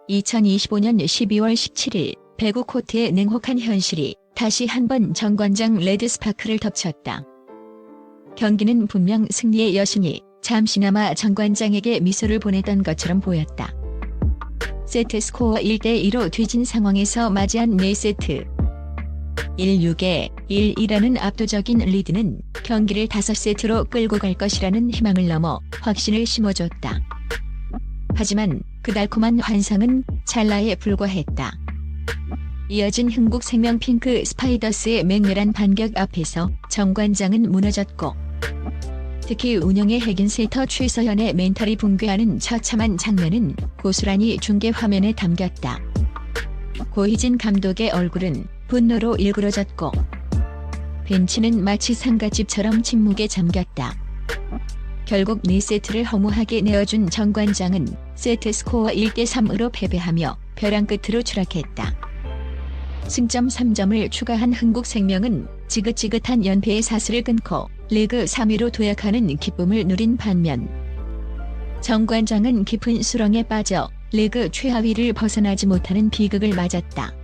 2025년 12월 17일 배구 코트의 냉혹한 현실이 다시 한번 정관장 레드스파크를 덮쳤다. 경기는 분명 승리의 여신이 잠시나마 정관장에게 미소를 보내던 것처럼 보였다. 세트 스코어 1대2로 뒤진 상황에서 맞이한 4세트. 1-6에 1-2라는 압도적인 리드는 경기를 5세트로 끌고 갈 것이라는 희망을 넘어 확신을 심어줬다. 하지만 그 달콤한 환상은 찰나에 불과했다. 이어진 흥국생명 핑크 스파이더스의 맹렬한 반격 앞에서 정관장은 무너졌고, 특히 운영의 핵인 세터 최서현의 멘탈이 붕괴하는 처참한 장면은 고스란히 중계 화면에 담겼다. 고희진 감독의 얼굴은 분노로 일그러졌고, 벤치는 마치 상갓집처럼 침묵에 잠겼다. 결국 4세트를 허무하게 내어준 정관장은 세트 스코어 1대3으로 패배하며 벼랑 끝으로 추락했다. 승점 3점을 추가한 흥국생명은 지긋지긋한 연패의 사슬을 끊고 리그 3위로 도약하는 기쁨을 누린 반면, 정관장은 깊은 수렁에 빠져 리그 최하위를 벗어나지 못하는 비극을 맞았다.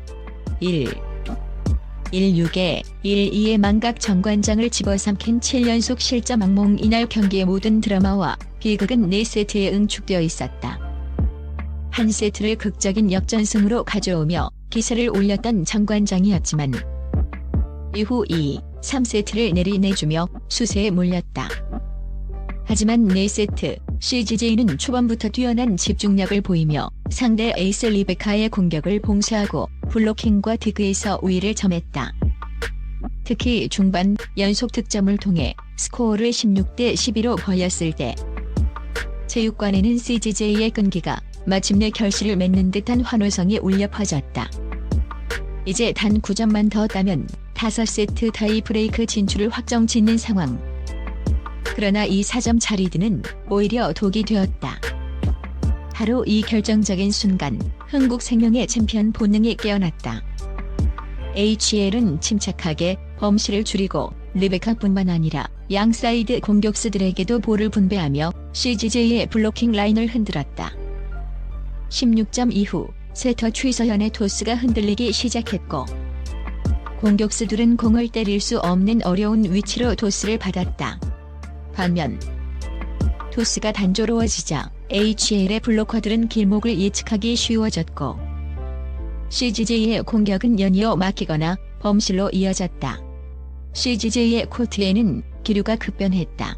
1-6에 1-2의 망각 정관장을 집어삼킨 7연속 실점 악몽. 이날 경기의 모든 드라마와 비극은 4세트에 응축되어 있었다. 한 세트를 극적인 역전승으로 가져오며 기세를 올렸던 정관장이었지만 이후 2, 3세트를 내리내주며 수세에 몰렸다. 하지만 4세트 CGJ는 초반부터 뛰어난 집중력을 보이며 상대 에이스 리베카의 공격을 봉쇄하고 블로킹과 디그에서 우위를 점했다. 특히 중반 연속 득점을 통해 스코어를 16대12로 벌렸을 때 체육관에는 CGJ의 끈기가 마침내 결실을 맺는 듯한 환호성이 울려 퍼졌다. 이제 단 9점만 더 따면 5세트 타이브레이크 진출을 확정짓는 상황. 그러나 이 4점 차 리드는 오히려 독이 되었다. 바로 이 결정적인 순간 흥국생명의 챔피언 본능이 깨어났다. HL은 침착하게 범실을 줄이고 리베카뿐만 아니라 양 사이드 공격수들에게도 볼을 분배하며 CGJ의 블로킹 라인을 흔들었다. 16점 이후 세터 최서현의 토스가 흔들리기 시작했고, 공격수들은 공을 때릴 수 없는 어려운 위치로 토스를 받았다. 반면 토스가 단조로워지자 HL의 블로커들은 길목을 예측하기 쉬워졌고, CGJ의 공격은 연이어 막히거나 범실로 이어졌다. CGJ의 코트에는 기류가 급변했다.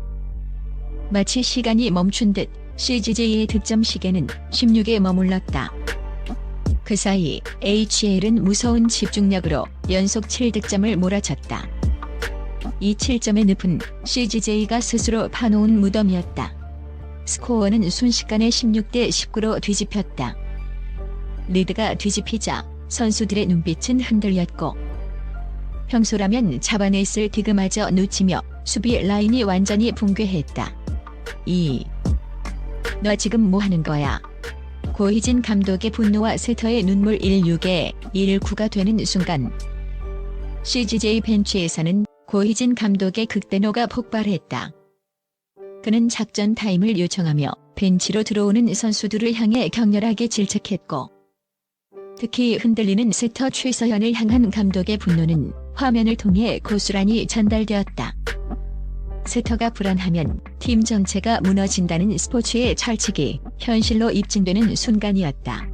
마치 시간이 멈춘 듯 CGJ의 득점 시계는 16에 머물렀다. 그 사이 HL은 무서운 집중력으로 연속 7득점을 몰아쳤다. 이 7점의 늪은 CGJ가 스스로 파놓은 무덤이었다. 스코어는 순식간에 16대19로 뒤집혔다. 리드가 뒤집히자 선수들의 눈빛은 흔들렸고, 평소라면 잡아냈을 디그마저 놓치며 수비 라인이 완전히 붕괴했다. 너 지금 뭐하는 거야? 고희진 감독의 분노와 세터의 눈물. 1-6에 1-9가 되는 순간 CGJ 벤치에서는 고희진 감독의 극대노가 폭발했다. 그는 작전 타임을 요청하며 벤치로 들어오는 선수들을 향해 격렬하게 질책했고, 특히 흔들리는 세터 최서현을 향한 감독의 분노는 화면을 통해 고스란히 전달되었다. 세터가 불안하면 팀 전체가 무너진다는 스포츠의 철칙이 현실로 입증되는 순간이었다.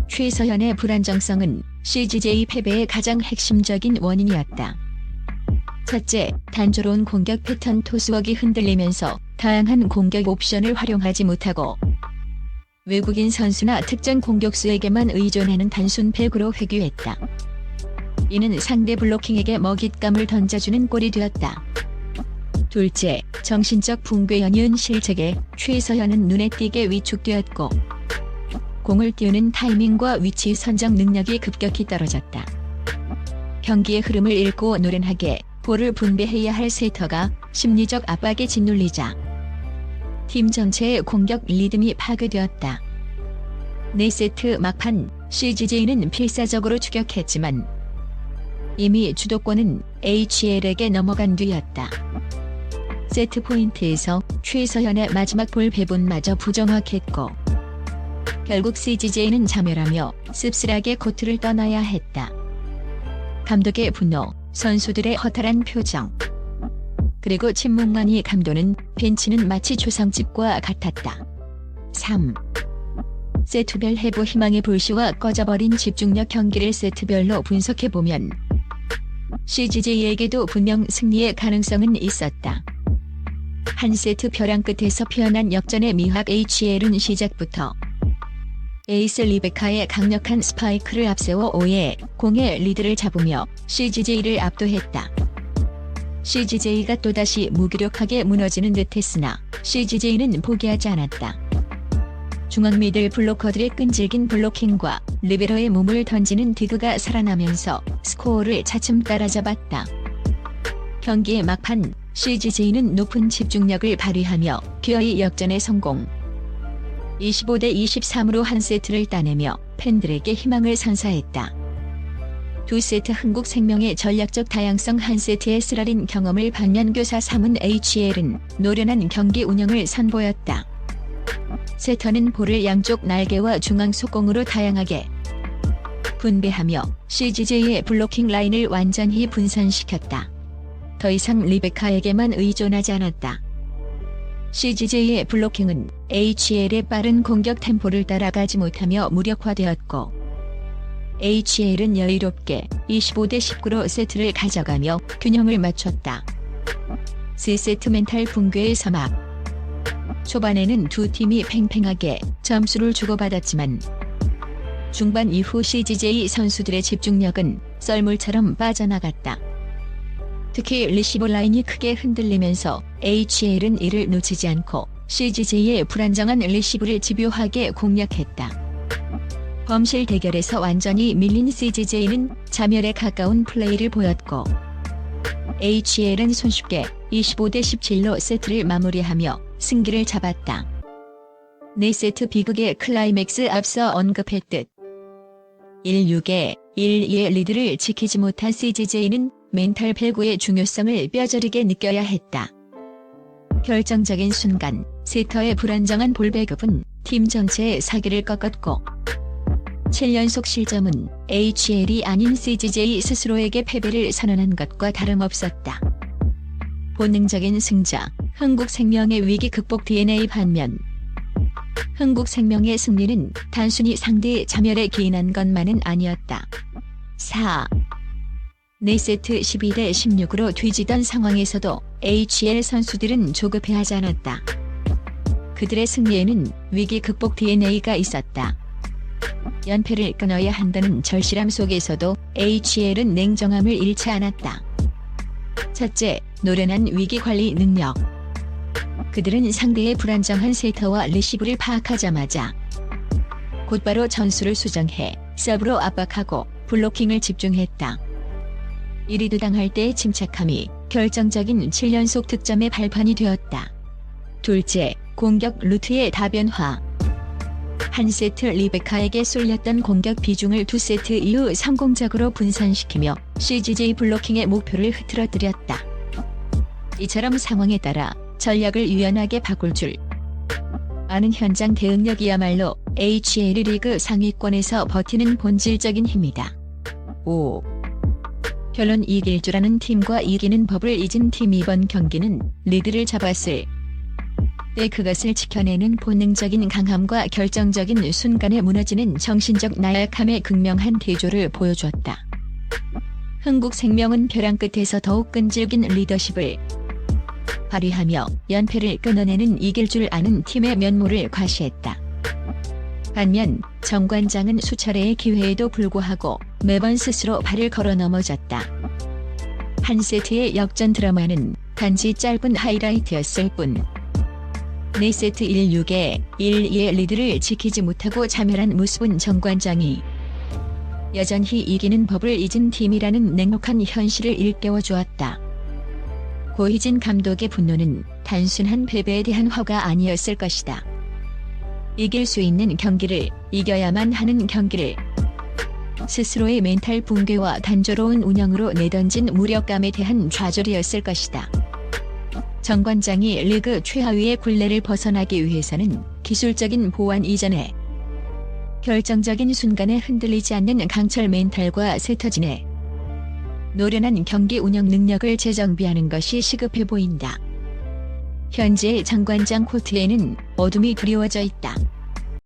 최서현의 불안정성은 CGJ 패배의 가장 핵심적인 원인이었다. 첫째, 단조로운 공격 패턴. 토스웍이 흔들리면서 다양한 공격 옵션을 활용하지 못하고 외국인 선수나 특정 공격수에게만 의존하는 단순 백으로 회귀했다. 이는 상대 블로킹에게 먹잇감을 던져주는 꼴이 되었다. 둘째, 정신적 붕괴 연이은 실책에 최서현은 눈에 띄게 위축되었고, 공을 띄우는 타이밍과 위치 선정 능력이 급격히 떨어졌다. 경기의 흐름을 읽고 노련하게 볼을 분배해야 할 세터가 심리적 압박에 짓눌리자 팀 전체의 공격 리듬이 파괴되었다. 4세트 막판 CGJ는 필사적으로 추격했지만 이미 주도권은 HL에게 넘어간 뒤였다. 세트 포인트에서 최서현의 마지막 볼 배분마저 부정확했고, 결국 CJ는 자멸하며 씁쓸하게 코트를 떠나야 했다. 감독의 분노, 선수들의 허탈한 표정, 그리고 침묵만이 감도는 벤치는 마치 조상집과 같았다. 3. 세트별 해부 희망의 불씨와 꺼져버린 집중력. 경기를 세트별로 분석해보면 CJ에게도 분명 승리의 가능성은 있었다. 한 세트 벼랑 끝에서 피어난 역전의 미학. HL은 시작부터 에이스 리베카의 강력한 스파이크를 앞세워 5-0의 리드를 잡으며 CJ를 압도했다. CJ가 또다시 무기력하게 무너지는 듯했으나 CJ는 포기하지 않았다. 중앙 미들 블로커들의 끈질긴 블로킹과 리베로의 몸을 던지는 디그가 살아나면서 스코어를 차츰 따라잡았다. 경기의 막판 CJ는 높은 집중력을 발휘하며 기어이 역전에 성공. 25-23으로 한 세트를 따내며 팬들에게 희망을 선사했다. 두 세트 흥국생명의 전략적 다양성. 한 세트의 쓰라린 경험을 반면교사 삼은 HL은 노련한 경기 운영을 선보였다. 세터는 볼을 양쪽 날개와 중앙 속공으로 다양하게 분배하며 CJ의 블로킹 라인을 완전히 분산시켰다. 더 이상 리베카에게만 의존하지 않았다. CJ의 블로킹은 HL의 빠른 공격 템포를 따라가지 못하며 무력화되었고 HL은 여유롭게 25-19로 세트를 가져가며 균형을 맞췄다. 3세트 멘탈 붕괴의 서막. 초반에는 두 팀이 팽팽하게 점수를 주고받았지만 중반 이후 CJ 선수들의 집중력은 썰물처럼 빠져나갔다. 특히 리시버 라인이 크게 흔들리면서 HL은 이를 놓치지 않고 CJ의 불안정한 리시브를 집요하게 공략했다. 범실 대결에서 완전히 밀린 CJ는 자멸에 가까운 플레이를 보였고 HL은 손쉽게 25-17로 세트를 마무리하며 승기를 잡았다. 4세트 비극의 클라이맥스. 앞서 언급했듯 16-12의 리드를 지키지 못한 CJ는 멘탈 배구의 중요성을 뼈저리게 느껴야 했다. 결정적인 순간 세터의 불안정한 볼 배급은 팀 전체의 사기를 꺾었고 7연속 실점은 HL이 아닌 CJ 스스로에게 패배를 선언한 것과 다름없었다. 본능적인 승자 흥국생명의 위기 극복 DNA 반면 흥국생명의 승리는 단순히 상대의 자멸에 기인한 것만은 아니었다. 4. 4세트 12-16으로 뒤지던 상황에서도 HL 선수들은 조급해하지 않았다. 그들의 승리에는 위기 극복 DNA가 있었다. 연패를 끊어야 한다는 절실함 속에서도 HL은 냉정함을 잃지 않았다. 첫째, 노련한 위기관리 능력. 그들은 상대의 불안정한 세터와 리시브를 파악하자마자 곧바로 전술을 수정해 서브로 압박하고 블로킹을 집중했다. 1위도 당할 때의 침착함이 결정적인 7연속 득점의 발판이 되었다. 둘째, 공격 루트의 다변화. 한 세트 리베카에게 쏠렸던 공격 비중을 2세트 이후 성공적으로 분산시키며 CJ 블로킹의 목표를 흐트러뜨렸다. 이처럼 상황에 따라 전략을 유연하게 바꿀 줄 아는 현장 대응력이야말로 HL 리그 상위권에서 버티는 본질적인 힘이다. 5. 결론 이길 줄 아는 팀과 이기는 법을 잊은 팀. 이번 경기는 리드를 잡았을 때 그것을 지켜내는 본능적인 강함과 결정적인 순간에 무너지는 정신적 나약함의 극명한 대조를 보여주었다. 흥국생명은 벼랑 끝에서 더욱 끈질긴 리더십을 발휘하며 연패를 끊어내는 이길 줄 아는 팀의 면모를 과시했다. 반면 정관장은 수차례의 기회에도 불구하고 매번 스스로 발을 걸어 넘어졌다. 한 세트의 역전 드라마는 단지 짧은 하이라이트였을 뿐 4세트 16-12의 리드를 지키지 못하고 자멸한 무수분 정관장이 여전히 이기는 법을 잊은 팀이라는 냉혹한 현실을 일깨워 주었다. 고희진 감독의 분노는 단순한 패배에 대한 화가 아니었을 것이다. 이길 수 있는 경기를 이겨야만 하는 경기를 스스로의 멘탈 붕괴와 단조로운 운영으로 내던진 무력감에 대한 좌절이었을 것이다. 정관장이 리그 최하위의 굴레를 벗어나기 위해서는 기술적인 보완 이전에 결정적인 순간에 흔들리지 않는 강철 멘탈과 세터진의 노련한 경기 운영 능력을 재정비하는 것이 시급해 보인다. 현재 장관장 코트에는 어둠이 드리워져 있다.